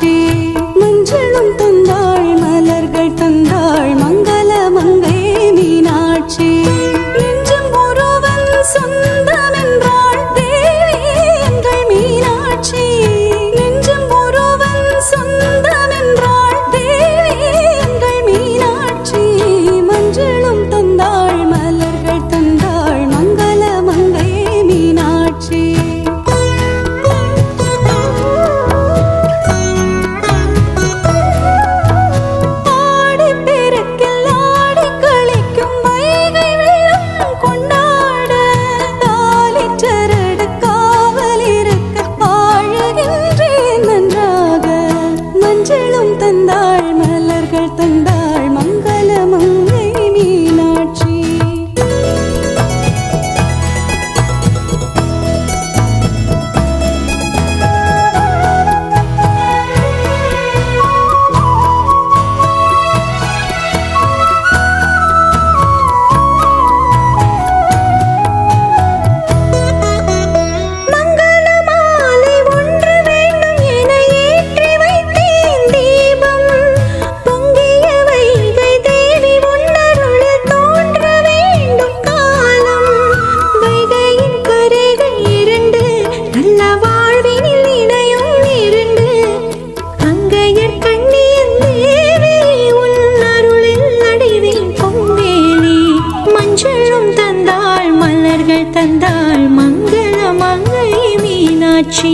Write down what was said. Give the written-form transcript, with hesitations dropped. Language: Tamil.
மீனாட்சி மஞ்சளும் தந்தாள் மலர்கள் தந்தாள் மங்கள மங்கை மீனாட்சி நெஞ்சும் ஒருவன் சொந்தம் என்றாள் தேவி எங்கள் மீனாட்சி நெஞ்சும் ஒருவன் சொந்தம் என்றாள் தேவி எங்கள் மீனாட்சி மஞ்சளும் தந்தாள் மலர்கள் தந்தாள் மங்கள மங்கை மீனாட்சி தந்தாள் மலர்கள் தந்தாள் மங்கள மங்கை மீனாட்சி தந்தாள் மங்கள மங்கை மீனாட்சி